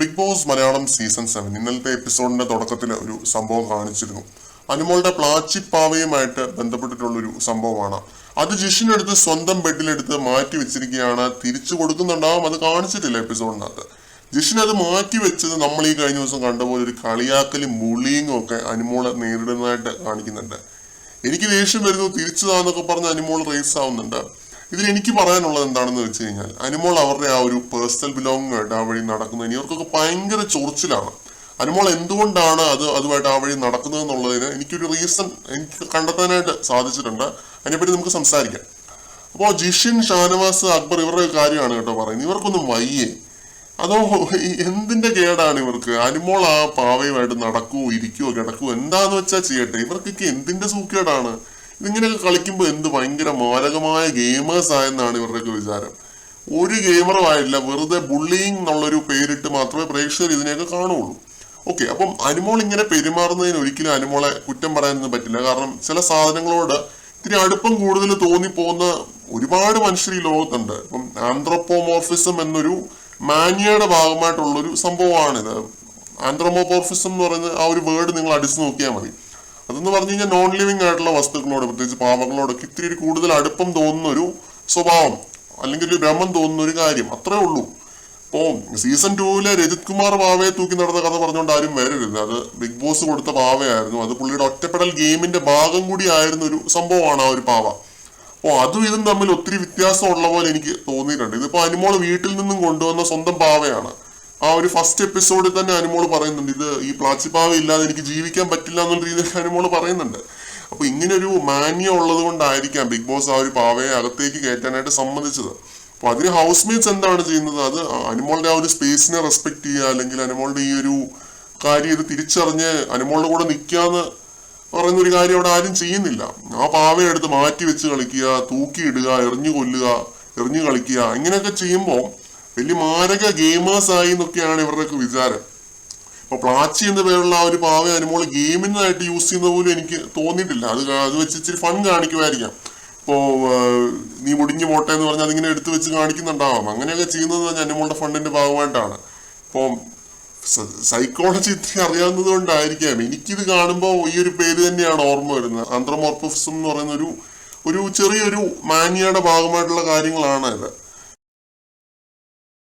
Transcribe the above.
Big boss Malayalam season 7 ഇന്നലത്തെ എപ്പിസോഡിന്റെ തുടക്കത്തിൽ ഒരു സംഭവം കാണിച്ചിരുന്നു. അനുമോളുടെ പ്ലാച്ചിപ്പാവയുമായിട്ട് ബന്ധപ്പെട്ടിട്ടുള്ളൊരു സംഭവമാണ്. അത് ജിഷിനെടുത്ത് സ്വന്തം ബെഡിലെടുത്ത് മാറ്റി വെച്ചിരിക്കുകയാണ്. തിരിച്ചു കൊടുക്കുന്നുണ്ടാവും, അത് കാണിച്ചിട്ടില്ല എപ്പിസോഡിനകത്ത്. ജിഷിൻ അത് മാറ്റി വെച്ചത് നമ്മൾ ഈ കഴിഞ്ഞ ദിവസം കണ്ടപോലെ ഒരു കളിയാക്കലും ബുള്ളിങ്ങും ഒക്കെ അനുമോളെ നേരിടുന്നതായിട്ട് കാണിക്കുന്നുണ്ട്. എനിക്ക് ദേഷ്യം വരുന്നു, തിരിച്ചതാന്നൊക്കെ പറഞ്ഞ് അനുമോൾ റേസ് ആവുന്നുണ്ട്. ഇതിൽ എനിക്ക് പറയാനുള്ളത് എന്താണെന്ന് വെച്ച് കഴിഞ്ഞാൽ, അനുമോൾ അവരുടെ ആ ഒരു പേഴ്സണൽ ബിലോങ്ങിങ് ആയിട്ട് ആ വഴി നടക്കുന്നതിന് ഇവർക്കൊക്കെ ഭയങ്കര ചൊറിച്ചിലാണ്. അനുമോൾ എന്തുകൊണ്ടാണ് അതുമായിട്ട് ആ വഴി നടക്കുന്നത് എന്നുള്ളതിന് എനിക്കൊരു റീസൺ എനിക്ക് കണ്ടെത്താനായിട്ട് സാധിച്ചിട്ടുണ്ട്. അതിനെപ്പറ്റി നമുക്ക് സംസാരിക്കാം. അപ്പോൾ ജിഷിൻ, ഷാനവാസ്, അക്ബർ ഇവരുടെ കാര്യമാണ് കേട്ടോ പറയുന്നത്. ഇവർക്കൊന്നും വയ്യേ, അതോ എന്തിന്റെ കേടാണ് ഇവർക്ക്? അനുമോൾ ആ പാവയുമായിട്ട് നടക്കുവോ ഇരിക്കുവോ കിടക്കുവോ എന്താന്ന് വെച്ചാൽ ചെയ്യട്ടെ. ഇവർക്കൊക്കെ എന്തിന്റെ സൂക്കേടാണ്? ഇതിങ്ങനെയൊക്കെ കളിക്കുമ്പോൾ എന്ത് ഭയങ്കര മാരകമായ ഗെയിമേഴ്സ് ആയെന്നാണ് ഇവരുടെയൊക്കെ വിചാരം. ഒരു ഗെയിമറും ആയില്ല, വെറുതെ ബുള്ളിങ് എന്നുള്ളൊരു പേരിട്ട് മാത്രമേ പ്രേക്ഷകർ ഇതിനെയൊക്കെ കാണുള്ളൂ. ഓക്കെ, അപ്പം അനുമോൾ ഇങ്ങനെ പെരുമാറുന്നതിന് ഒരിക്കലും അനുമോളെ കുറ്റം പറയാനൊന്നും പറ്റില്ല. കാരണം ചില സാധനങ്ങളോട് ഇത്തിരി അടുപ്പം കൂടുതൽ തോന്നിപ്പോകുന്ന ഒരുപാട് മനുഷ്യർ ഈ ലോകത്തുണ്ട്. ഇപ്പം ആന്ത്രോപോമോർഫിസം എന്നൊരു മാനിയയുടെ ഭാഗമായിട്ടുള്ളൊരു സംഭവമാണിത്. ആന്ത്രോമോപോർഫിസം എന്ന് പറയുന്നത് ആ ഒരു വേർഡ് നിങ്ങൾ അടിച്ചു നോക്കിയാൽ മതി. അതെന്ന് പറഞ്ഞു കഴിഞ്ഞാൽ നോൺ ലിവിങ് ആയിട്ടുള്ള വസ്തുക്കളോട്, പ്രത്യേകിച്ച് പാവങ്ങളോടൊക്കെ ഇത്തിരി കൂടുതൽ അടുപ്പം തോന്നുന്ന ഒരു സ്വഭാവം, അല്ലെങ്കിൽ ഒരു ഭ്രമം തോന്നുന്ന ഒരു കാര്യം, അത്രേ ഉള്ളൂ. അപ്പോൾ സീസൺ 2 രജിത് കുമാർ പാവയെ തൂക്കി നടന്ന കഥ പറഞ്ഞുകൊണ്ട് ആരും വരരുത്. അത് ബിഗ് ബോസ് കൊടുത്ത പാവയായിരുന്നു. അത് പുള്ളിയുടെ ഒറ്റപ്പെടൽ ഗെയിമിന്റെ ഭാഗം കൂടി ആയിരുന്ന ഒരു സംഭവമാണ് ആ ഒരു പാവ. അപ്പോൾ അതും ഇതും തമ്മിൽ ഒത്തിരി വ്യത്യാസമുള്ള പോലെ എനിക്ക് തോന്നിയിട്ടുണ്ട്. ഇതിപ്പോ അനുമോൾ വീട്ടിൽ നിന്നും കൊണ്ടുവന്ന സ്വന്തം പാവയാണ്. ആ ഒരു ഫസ്റ്റ് എപ്പിസോഡിൽ തന്നെ അനുമോൾ പറയുന്നുണ്ട്, ഇത് ഈ പ്ലാച്ചിപ്പാവ ഇല്ലാതെ എനിക്ക് ജീവിക്കാൻ പറ്റില്ല എന്നുള്ള രീതിയിൽ അനുമോൾ പറയുന്നുണ്ട്. അപ്പൊ ഇങ്ങനെ ഒരു മാന്യ ഉള്ളത് കൊണ്ടായിരിക്കാം ബിഗ് ബോസ് ആ ഒരു പാവയെ അകത്തേക്ക് കയറ്റാനായിട്ട് സമ്മതിച്ചത്. അപ്പൊ അതിന് ഹൗസ് മേറ്റ്സ് എന്താണ് ചെയ്യുന്നത്? അത് അനുമോളുടെ ആ ഒരു സ്പേസിനെ റെസ്പെക്ട് ചെയ്യുക, അല്ലെങ്കിൽ അനുമോളുടെ ഈ ഒരു കാര്യം ഇത് തിരിച്ചറിഞ്ഞ് അനുമോളുടെ കൂടെ നിൽക്കാന്ന് പറയുന്ന ഒരു കാര്യം അവിടെ ആരും ചെയ്യുന്നില്ല. ആ പാവയെ എടുത്ത് മാറ്റി വെച്ച് കളിക്കുക, തൂക്കിയിടുക, എറിഞ്ഞു കൊല്ലുക, എറിഞ്ഞു കളിക്കുക, ഇങ്ങനെയൊക്കെ ചെയ്യുമ്പോൾ വലിയ മാരക ഗെയിമേഴ്സ് ആയി എന്നൊക്കെയാണ് ഇവരുടെയൊക്കെ വിചാരം. ഇപ്പൊ പ്ലാച്ചി എന്ന പേരുള്ള ആ ഒരു പാവ അനുമോൾ ഗെയിമിനായിട്ട് യൂസ് ചെയ്യുന്ന പോലും എനിക്ക് തോന്നിയിട്ടില്ല. അത് വെച്ച് ഇച്ചിരി ഫൺ കാണിക്കുമായിരിക്കാം. ഇപ്പോ നീ മുടിഞ്ഞു പോട്ടെ എന്ന് പറഞ്ഞാൽ അതിങ്ങനെ എടുത്തു വെച്ച് കാണിക്കുന്നുണ്ടാവാം. അങ്ങനെയൊക്കെ ചെയ്യുന്നത് തന്നെ അനുമോളുടെ ഫണ്ടിന്റെ ഭാഗമായിട്ടാണ്. ഇപ്പം സൈക്കോളജി ഇത്തിരി അറിയാവുന്നത് കൊണ്ടായിരിക്കാം എനിക്കിത് കാണുമ്പോൾ ഈ ഒരു പേര് തന്നെയാണ് ഓർമ്മ വരുന്നത്. ആന്ത്രോമോർഫിസം എന്ന് പറയുന്ന ഒരു ചെറിയൊരു മാനിയയുടെ ഭാഗമായിട്ടുള്ള കാര്യങ്ങളാണ് ഇത്.